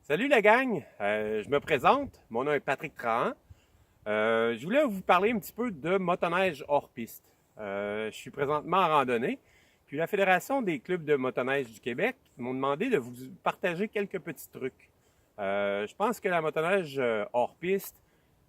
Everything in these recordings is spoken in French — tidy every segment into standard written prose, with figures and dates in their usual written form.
Salut la gang, je me présente, mon nom est Patrick Trahan. Je voulais vous parler un petit peu de motoneige hors piste. Je suis présentement en randonnée, puis la Fédération des clubs de motoneige du Québec m'ont demandé de vous partager quelques petits trucs. Je pense que la motoneige hors piste,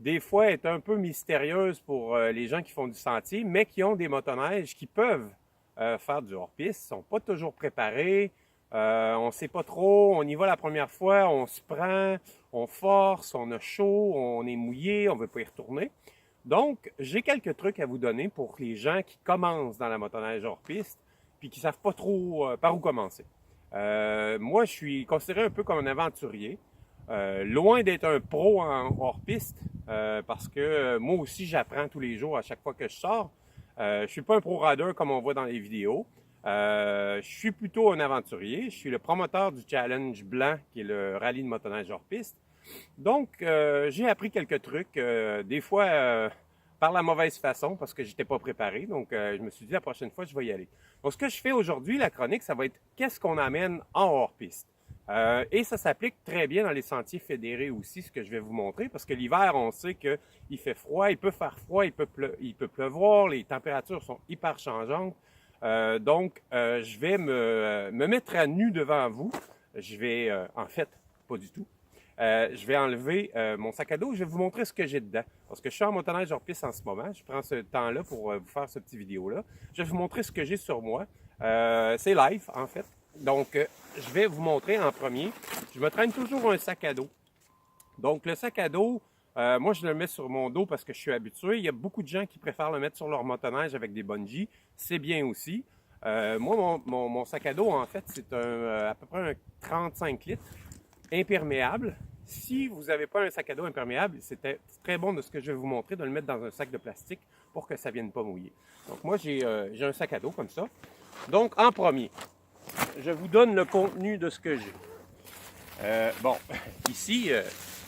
des fois, est un peu mystérieuse pour les gens qui font du sentier, mais qui ont des motoneiges qui peuvent faire du hors piste, ne sont pas toujours préparés. On ne sait pas trop, on y va la première fois, on se prend, on force, on a chaud, on est mouillé, on ne veut pas y retourner. Donc, j'ai quelques trucs à vous donner pour les gens qui commencent dans la motoneige hors piste, puis qui ne savent pas trop par où commencer. Moi, je suis considéré un peu comme un aventurier, loin d'être un pro en hors piste, parce que moi aussi, j'apprends tous les jours à chaque fois que je sors. Je ne suis pas un pro rider comme on voit dans les vidéos. Je suis plutôt un aventurier. Je suis le promoteur du Challenge Blanc, qui est le rallye de motoneige hors piste. Donc, j'ai appris quelques trucs, des fois par la mauvaise façon, parce que j'étais pas préparé. Donc, je me suis dit, la prochaine fois, je vais y aller. Donc, ce que je fais aujourd'hui, la chronique, ça va être qu'est-ce qu'on amène en hors piste. Et ça s'applique très bien dans les sentiers fédérés aussi, ce que je vais vous montrer, parce que l'hiver, on sait qu'il fait froid, il peut faire froid, il peut pleuvoir, les températures sont hyper changeantes. Donc, je vais me mettre à nu devant vous. Je vais, en fait, pas du tout. Je vais enlever mon sac à dos. Je vais vous montrer ce que j'ai dedans. Parce que je suis en motoneige hors piste en ce moment. Je prends ce temps-là pour vous faire ce petit vidéo-là. Je vais vous montrer ce que j'ai sur moi. C'est live, en fait. Donc, je vais vous montrer en premier. Je me traîne toujours un sac à dos. Donc, le sac à dos, moi, je le mets sur mon dos parce que je suis habitué. Il y a beaucoup de gens qui préfèrent le mettre sur leur motoneige avec des bungees. C'est bien aussi. Moi, mon sac à dos, en fait, c'est à peu près un 35 litres imperméable. Si vous n'avez pas un sac à dos imperméable, c'est très bon de ce que je vais vous montrer, de le mettre dans un sac de plastique pour que ça ne vienne pas mouiller. Donc, moi, j'ai un sac à dos comme ça. Donc, en premier, je vous donne le contenu de ce que j'ai. Bon, ici,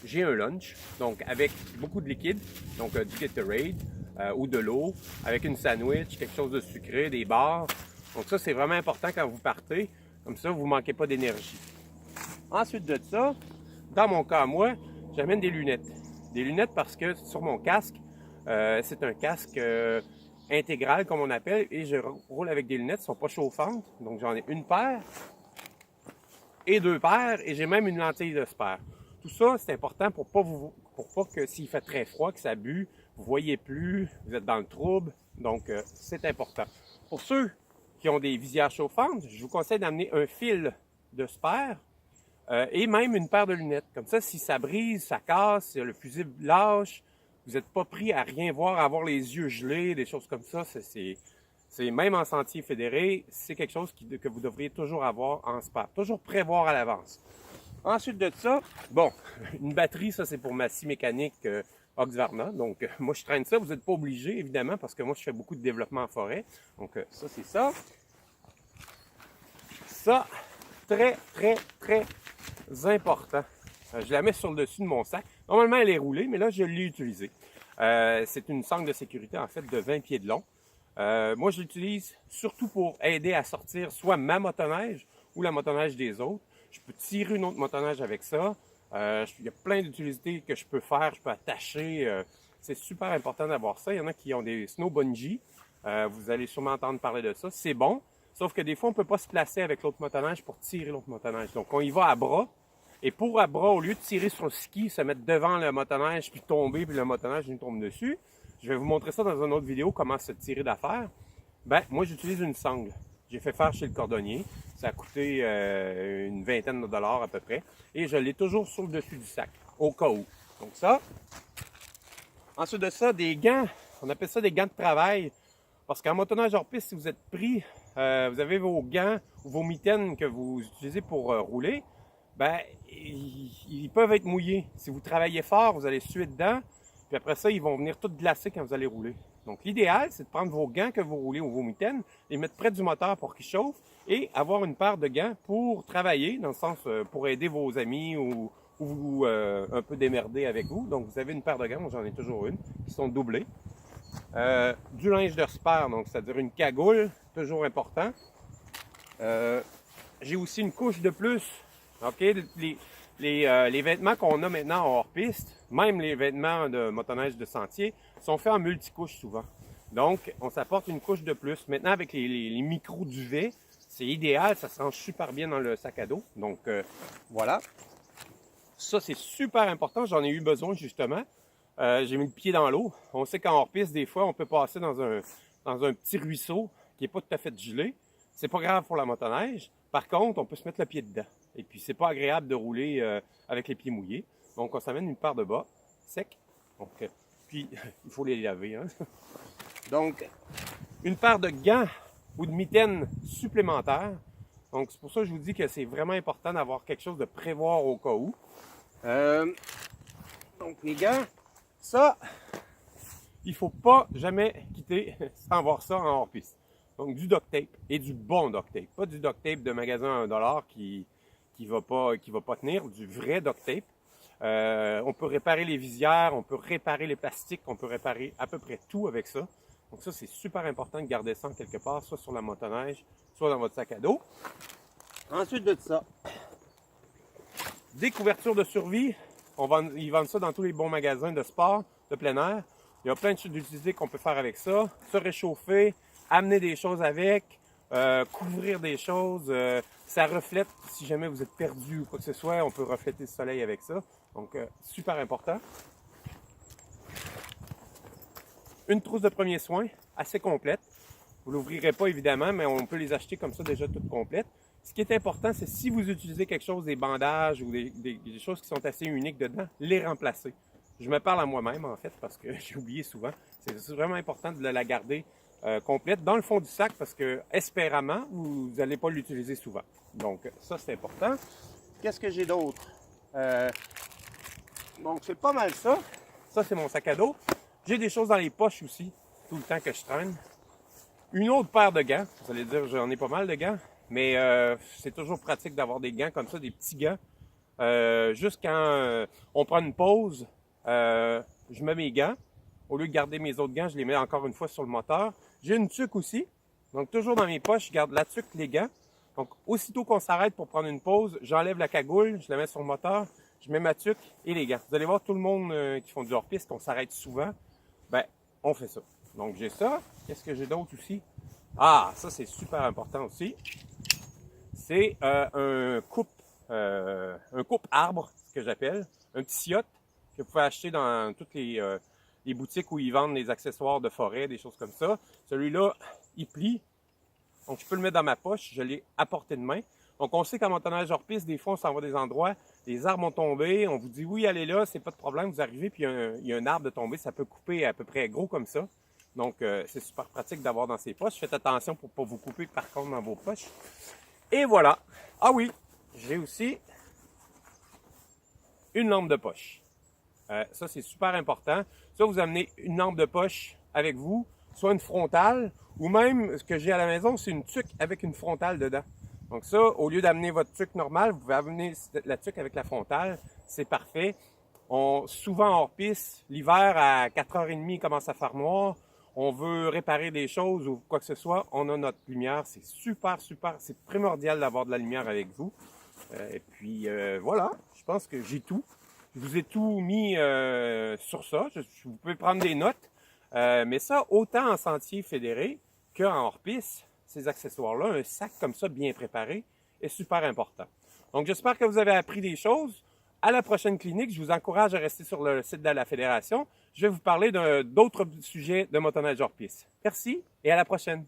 j'ai un lunch, donc avec beaucoup de liquide, donc du Gatorade ou de l'eau, avec une sandwich, quelque chose de sucré, des bars. Donc ça, c'est vraiment important quand vous partez, comme ça, vous ne manquez pas d'énergie. Ensuite de ça, dans mon cas, moi, j'amène des lunettes. Des lunettes parce que sur mon casque, c'est un casque intégral, comme on appelle, et je roule avec des lunettes, qui ne sont pas chauffantes. Donc j'en ai une paire et deux paires, et j'ai même une lentille de spare. Tout ça, c'est important pour pas que s'il fait très froid, que ça bue, vous voyez plus, vous êtes dans le trouble. Donc, c'est important. Pour ceux qui ont des visières chauffantes, je vous conseille d'amener un fil de spare et même une paire de lunettes. Comme ça, si ça brise, ça casse, le fusible lâche, vous n'êtes pas pris à rien voir, à avoir les yeux gelés, des choses comme ça. C'est même en sentier fédéré, c'est quelque chose que vous devriez toujours avoir en spare. Toujours prévoir à l'avance. Ensuite de ça, bon, une batterie, ça c'est pour ma scie mécanique Husqvarna. Donc, moi je traîne ça. Vous n'êtes pas obligé, évidemment, parce que moi je fais beaucoup de développement en forêt. Donc, ça c'est ça. Ça, très, très, très important. Je la mets sur le dessus de mon sac. Normalement, elle est roulée, mais là, je l'ai utilisée. C'est une sangle de sécurité, en fait, de 20 pieds de long. Moi, je l'utilise surtout pour aider à sortir soit ma motoneige ou la motoneige des autres. Je peux tirer une autre motoneige avec ça. Il y a plein d'utilités que je peux faire. Je peux attacher. C'est super important d'avoir ça. Il y en a qui ont des snow bungees. Vous allez sûrement entendre parler de ça. C'est bon. Sauf que des fois, on ne peut pas se placer avec l'autre motoneige pour tirer l'autre motoneige. Donc, on y va à bras. Et pour à bras, au lieu de tirer sur le ski, se mettre devant le motoneige, puis tomber, puis le motoneige nous tombe dessus, je vais vous montrer ça dans une autre vidéo, comment se tirer d'affaire. Ben, moi, j'utilise une sangle. J'ai fait faire chez le cordonnier. Ça a coûté une vingtaine de dollars à peu près. Et je l'ai toujours sur le dessus du sac, au cas où. Donc ça. Ensuite de ça, des gants. On appelle ça des gants de travail. Parce qu'en motoneige hors piste, si vous êtes pris, vous avez vos gants ou vos mitaines que vous utilisez pour rouler, ben, ils peuvent être mouillés. Si vous travaillez fort, vous allez suer dedans. Puis après ça, ils vont venir tout glacés quand vous allez rouler. Donc, l'idéal, c'est de prendre vos gants que vous roulez ou vos mitaines, les mettre près du moteur pour qu'ils chauffent et avoir une paire de gants pour travailler, dans le sens pour aider vos amis ou vous un peu démerder avec vous. Donc, vous avez une paire de gants, moi j'en ai toujours une, qui sont doublés. Du linge de spare, donc c'est-à-dire une cagoule, toujours important. J'ai aussi une couche de plus. OK? les vêtements qu'on a maintenant en hors-piste, même les vêtements de motoneige de sentier, sont faits en multicouches souvent. Donc, on s'apporte une couche de plus. Maintenant, avec les micro-duvets, c'est idéal, ça se range super bien dans le sac à dos. Donc, voilà. Ça, c'est super important. J'en ai eu besoin, justement. J'ai mis le pied dans l'eau. On sait qu'en hors-piste, des fois, on peut passer dans un petit ruisseau qui n'est pas tout à fait gelé. C'est pas grave pour la motoneige. Par contre, on peut se mettre le pied dedans. Et puis, c'est pas agréable de rouler avec les pieds mouillés. Donc, on s'amène une paire de bas secs. Donc, puis, il faut les laver. Hein? Donc, une paire de gants ou de mitaines supplémentaires. Donc, c'est pour ça que je vous dis que c'est vraiment important d'avoir quelque chose de prévoir au cas où. Donc, les gants, ça, il ne faut pas jamais quitter sans avoir ça en hors-piste. Donc, du duct tape et du bon duct tape. Pas du duct tape de magasin à $1 qui va pas tenir, du vrai duct tape. On peut réparer les visières, on peut réparer les plastiques, on peut réparer à peu près tout avec ça. Donc ça, c'est super important de garder ça quelque part, soit sur la motoneige, soit dans votre sac à dos. Ensuite de ça, des couvertures de survie. Ils vendent ça dans tous les bons magasins de sport, de plein air. Il y a plein de choses d'utilité qu'on peut faire avec ça. Se réchauffer, amener des choses avec, couvrir des choses. Ça reflète, si jamais vous êtes perdu ou quoi que ce soit, on peut refléter le soleil avec ça. Donc, super important. Une trousse de premiers soins, assez complète. Vous ne l'ouvrirez pas évidemment, mais on peut les acheter comme ça déjà toutes complètes. Ce qui est important, c'est si vous utilisez quelque chose, des bandages ou des choses qui sont assez uniques dedans, les remplacer. Je me parle à moi-même en fait parce que j'ai oublié souvent. C'est vraiment important de la garder complète dans le fond du sac parce que espéramment, vous n'allez pas l'utiliser souvent. Donc ça c'est important. Qu'est-ce que j'ai d'autre? Donc c'est pas mal ça. Ça c'est mon sac à dos. J'ai des choses dans les poches aussi, tout le temps que je traîne. Une autre paire de gants. Vous allez dire, j'en ai pas mal de gants. Mais c'est toujours pratique d'avoir des gants comme ça, des petits gants. Juste quand on prend une pause, je mets mes gants. Au lieu de garder mes autres gants, je les mets encore une fois sur le moteur. J'ai une tuque aussi. Donc toujours dans mes poches, je garde la tuque, les gants. Donc aussitôt qu'on s'arrête pour prendre une pause, j'enlève la cagoule, je la mets sur le moteur, je mets ma tuque et les gants. Vous allez voir tout le monde qui font du hors-piste, qu'on s'arrête souvent. Ben, on fait ça. Donc j'ai ça. Qu'est-ce que j'ai d'autre aussi? Ah, ça c'est super important aussi. C'est un coupe arbre, ce que j'appelle, un petit yacht que vous pouvez acheter dans toutes les boutiques où ils vendent des accessoires de forêt, des choses comme ça. Celui-là, il plie. Donc, je peux le mettre dans ma poche. Je l'ai à portée de main. Donc, on sait qu'en motoneige hors-piste, des fois, on s'en va des endroits, les arbres ont tombé. On vous dit, oui, allez là, c'est pas de problème. Vous arrivez, puis il y a un arbre de tomber. Ça peut couper à peu près gros comme ça. Donc, c'est super pratique d'avoir dans ses poches. Faites attention pour ne pas vous couper, par contre, dans vos poches. Et voilà. Ah oui, j'ai aussi une lampe de poche. Ça, c'est super important. Soit vous amenez une lampe de poche avec vous, soit une frontale, ou même, ce que j'ai à la maison, c'est une tuque avec une frontale dedans. Donc ça, au lieu d'amener votre tuque normale, vous pouvez amener la tuque avec la frontale. C'est parfait. Souvent hors piste, l'hiver à 4h30, il commence à faire noir. On veut réparer des choses ou quoi que ce soit, on a notre lumière. C'est super, c'est primordial d'avoir de la lumière avec vous. Et puis voilà, je pense que j'ai tout. Je vous ai tout mis sur ça. Vous pouvez prendre des notes. Mais ça, autant en sentier fédéré qu'en hors-piste, ces accessoires-là, un sac comme ça bien préparé est super important. Donc j'espère que vous avez appris des choses. À la prochaine clinique, je vous encourage à rester sur le site de la Fédération. Je vais vous parler d'autres sujets de motoneige hors-piste. Merci et à la prochaine.